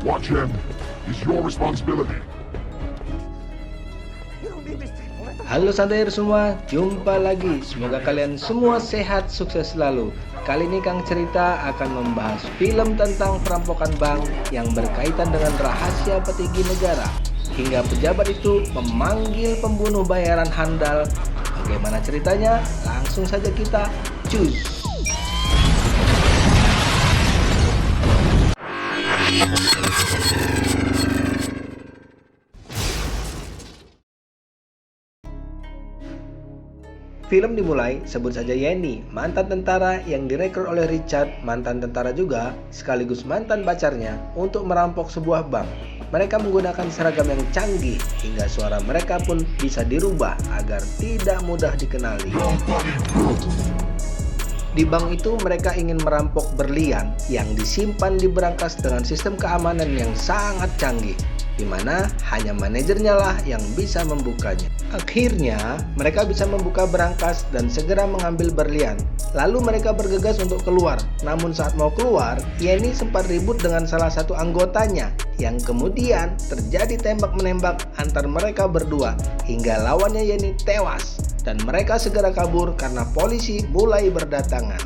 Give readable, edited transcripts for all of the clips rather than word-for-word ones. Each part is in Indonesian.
Watch him. It's your responsibility. Halo santair semua, jumpa lagi. Semoga kalian semua sehat, sukses selalu. Kali ini Kang Cerita akan membahas film tentang perampokan bank yang berkaitan dengan rahasia petinggi negara, hingga pejabat itu memanggil pembunuh bayaran handal. Bagaimana ceritanya? Langsung saja kita cus. Film dimulai, sebut saja Yenny, mantan tentara yang direkrut oleh Richard, mantan tentara juga, sekaligus mantan pacarnya, untuk merampok sebuah bank. Mereka menggunakan seragam yang canggih, hingga suara mereka pun bisa dirubah agar tidak mudah dikenali. Di bank itu mereka ingin merampok berlian yang disimpan di berangkas dengan sistem keamanan yang sangat canggih, di mana hanya manajernya lah yang bisa membukanya. Akhirnya, mereka bisa membuka berangkas dan segera mengambil berlian. Lalu mereka bergegas untuk keluar. Namun saat mau keluar, Yenny sempat ribut dengan salah satu anggotanya, yang kemudian terjadi tembak-menembak antar mereka berdua, hingga lawannya Yenny tewas. Dan mereka segera kabur karena polisi mulai berdatangan.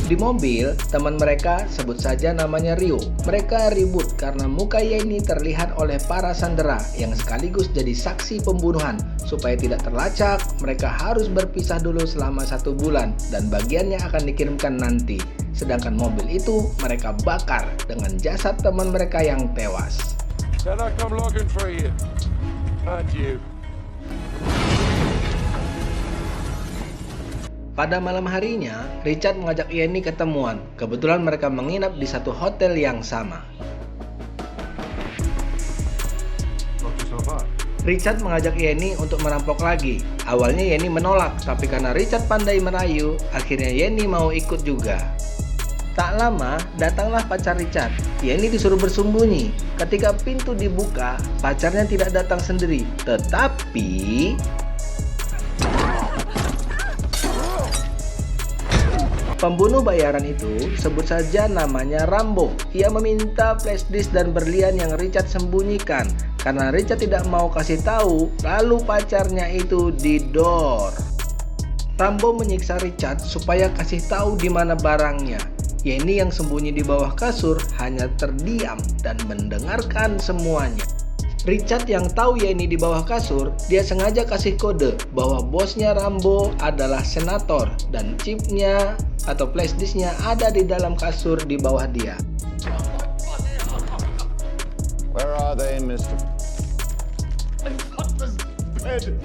Di mobil, teman mereka, sebut saja namanya Rio. Mereka ribut karena muka Yenny terlihat oleh para sandera yang sekaligus jadi saksi pembunuhan. Supaya tidak terlacak, mereka harus berpisah dulu selama 1 bulan dan bagiannya akan dikirimkan nanti. Sedangkan mobil itu mereka bakar dengan jasad teman mereka yang tewas. Then I come looking for you. And you. Pada malam harinya, Richard mengajak Yenny ketemuan. Kebetulan mereka menginap di satu hotel yang sama. Richard mengajak Yenny untuk merampok lagi. Awalnya Yenny menolak, tapi karena Richard pandai merayu, akhirnya Yenny mau ikut juga. Tak lama, datanglah pacar Richard. Yenny disuruh bersembunyi. Ketika pintu dibuka, pacarnya tidak datang sendiri, tetapi pembunuh bayaran itu, sebut saja namanya Rambo. Ia meminta flash disk dan berlian yang Richard sembunyikan. Karena Richard tidak mau kasih tahu, lalu pacarnya itu didor. Rambo menyiksa Richard supaya kasih tahu di mana barangnya. Yenny yang sembunyi di bawah kasur hanya terdiam dan mendengarkan semuanya. Richard yang tahu Yenny di bawah kasur, dia sengaja kasih kode bahwa bosnya Rambo adalah senator dan chipnya atau flash disknya ada di dalam kasur di bawah dia. Where are they, Mr.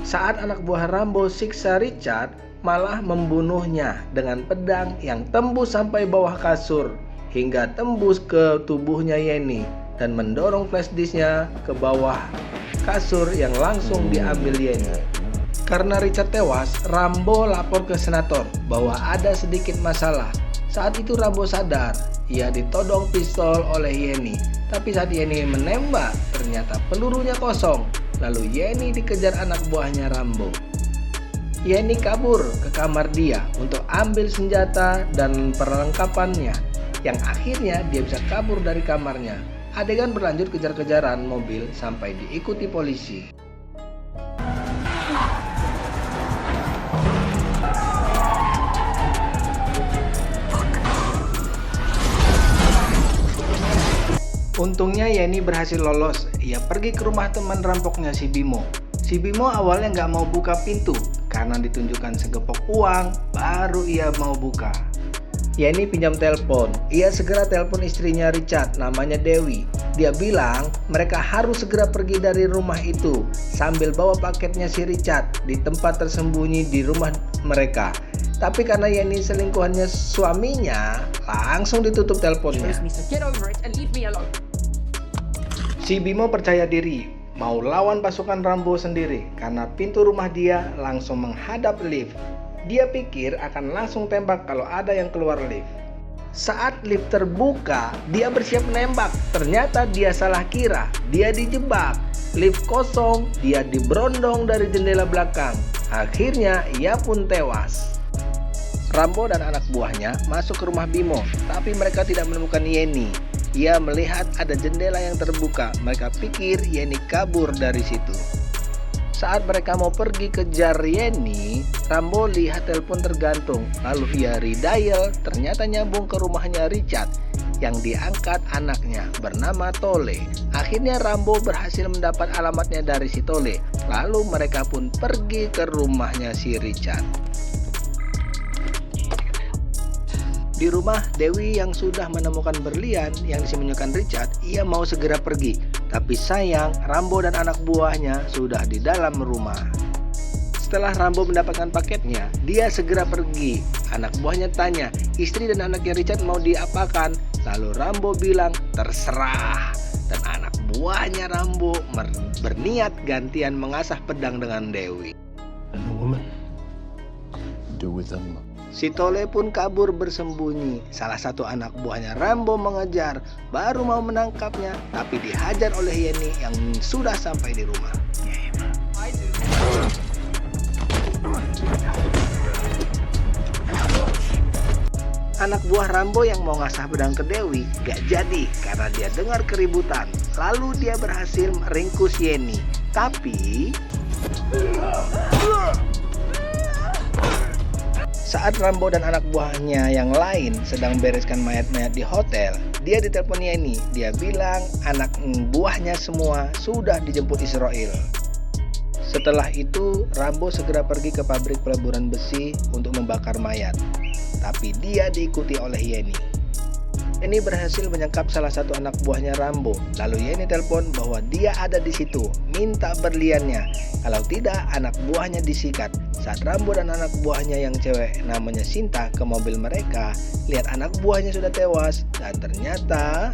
Saat anak buah Rambo siksa Richard, malah membunuhnya dengan pedang yang tembus sampai bawah kasur hingga tembus ke tubuhnya Yenny dan mendorong flash disknya ke bawah kasur yang langsung diambil Yenny. Karena Richard tewas, Rambo lapor ke senator bahwa ada sedikit masalah. Saat itu Rambo sadar, ia ditodong pistol oleh Yenny. Tapi saat Yenny menembak, ternyata pelurunya kosong. Lalu Yenny dikejar anak buahnya Rambo. Yenny kabur ke kamar dia untuk ambil senjata dan perlengkapannya, yang akhirnya dia bisa kabur dari kamarnya. Adegan berlanjut kejar-kejaran mobil sampai diikuti polisi. Untungnya Yenny berhasil lolos. Ia pergi ke rumah teman rampoknya si Bimo. Si Bimo awalnya nggak mau buka pintu karena ditunjukkan segepok uang, baru ia mau buka. Yenny pinjam telepon. Ia segera telepon istrinya Richard, namanya Dewi. Dia bilang mereka harus segera pergi dari rumah itu sambil bawa paketnya si Richard di tempat tersembunyi di rumah mereka. Tapi karena Yenny selingkuhannya suaminya, langsung ditutup teleponnya. Si Bimo percaya diri, mau lawan pasukan Rambo sendiri karena pintu rumah dia langsung menghadap lift. Dia pikir akan langsung tembak kalau ada yang keluar lift. Saat lift terbuka, dia bersiap menembak. Ternyata dia salah kira, dia dijebak. Lift kosong, dia diberondong dari jendela belakang. Akhirnya ia pun tewas. Rambo dan anak buahnya masuk ke rumah Bimo, tapi mereka tidak menemukan Yenny. Ia melihat ada jendela yang terbuka. Mereka pikir Yenny kabur dari situ. Saat mereka mau pergi kejar Yenny, Rambo lihat telepon tergantung. Lalu ia redial, ternyata nyambung ke rumahnya Richard. Yang diangkat anaknya bernama Tole. Akhirnya Rambo berhasil mendapat alamatnya dari si Tole. Lalu mereka pun pergi ke rumahnya si Richard. Di rumah, Dewi yang sudah menemukan berlian yang disembunyikan Richard, ia mau segera pergi. Tapi sayang, Rambo dan anak buahnya sudah di dalam rumah. Setelah Rambo mendapatkan paketnya, dia segera pergi. Anak buahnya tanya, istri dan anaknya Richard mau diapakan? Lalu Rambo bilang, terserah. Dan anak buahnya Rambo berniat gantian mengasah pedang dengan Dewi. And the woman, do with them. Si Tole pun kabur bersembunyi. Salah satu anak buahnya Rambo mengejar, baru mau menangkapnya, tapi dihajar oleh Yenny yang sudah sampai di rumah. Anak buah Rambo yang mau ngasah pedang ke Dewi gak jadi karena dia dengar keributan. Lalu dia berhasil meringkus Yenny. Tapi saat Rambo dan anak buahnya yang lain sedang bereskan mayat-mayat di hotel, dia ditelepon Yenny. Dia bilang anak buahnya semua sudah dijemput Israel. Setelah itu, Rambo segera pergi ke pabrik peleburan besi untuk membakar mayat. Tapi dia diikuti oleh Yenny. Yenny berhasil menyekap salah satu anak buahnya Rambo. Lalu Yenny telepon bahwa dia ada di situ, minta berliannya. Kalau tidak, anak buahnya disikat. Saat Rambo dan anak buahnya yang cewek namanya Sinta ke mobil mereka, lihat anak buahnya sudah tewas dan ternyata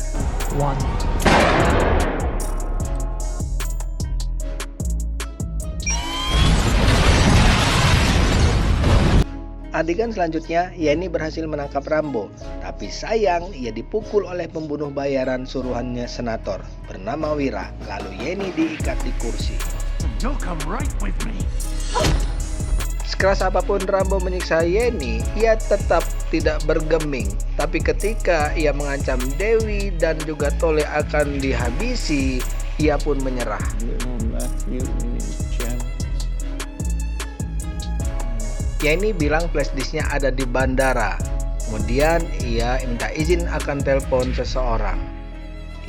adegan selanjutnya, Yenny berhasil menangkap Rambo. Tapi sayang, ia dipukul oleh pembunuh bayaran suruhannya senator bernama Wira. Lalu Yenny diikat di kursi. You'll come right with me. Sekeras apapun Rambo menyiksa Yenny, ia tetap tidak bergeming. Tapi ketika ia mengancam Dewi dan juga Tole akan dihabisi, ia pun menyerah. Yenny bilang flash disknya ada di bandara. Kemudian ia minta izin akan telepon seseorang.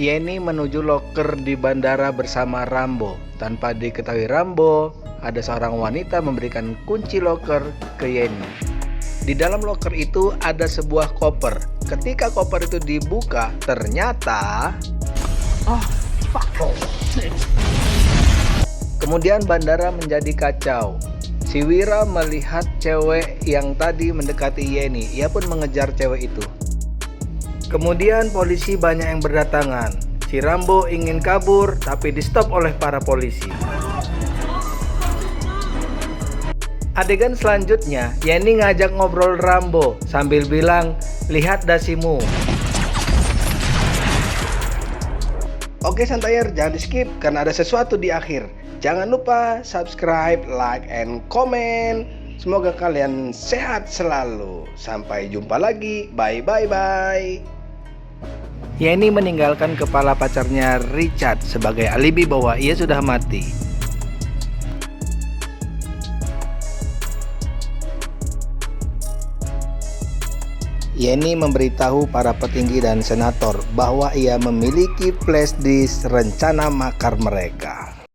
Yenny menuju loker di bandara bersama Rambo. Tanpa diketahui Rambo, ada seorang wanita memberikan kunci loker ke Yenny. Di dalam loker itu ada sebuah koper. Ketika koper itu dibuka, ternyata kemudian bandara menjadi kacau. Si Wira melihat cewek yang tadi mendekati Yenny. Ia pun mengejar cewek itu. Kemudian polisi banyak yang berdatangan. Si Rambo ingin kabur tapi di stop oleh para polisi. Adegan selanjutnya, Yenny ngajak ngobrol Rambo sambil bilang, lihat dasimu. Oke Santayer, jangan di skip karena ada sesuatu di akhir. Jangan lupa subscribe, like, and comment. Semoga kalian sehat selalu. Sampai jumpa lagi. Bye. Yenny meninggalkan kepala pacarnya Richard sebagai alibi bahwa ia sudah mati. Yenny memberitahu para petinggi dan senator bahwa ia memiliki flash disk rencana makar mereka.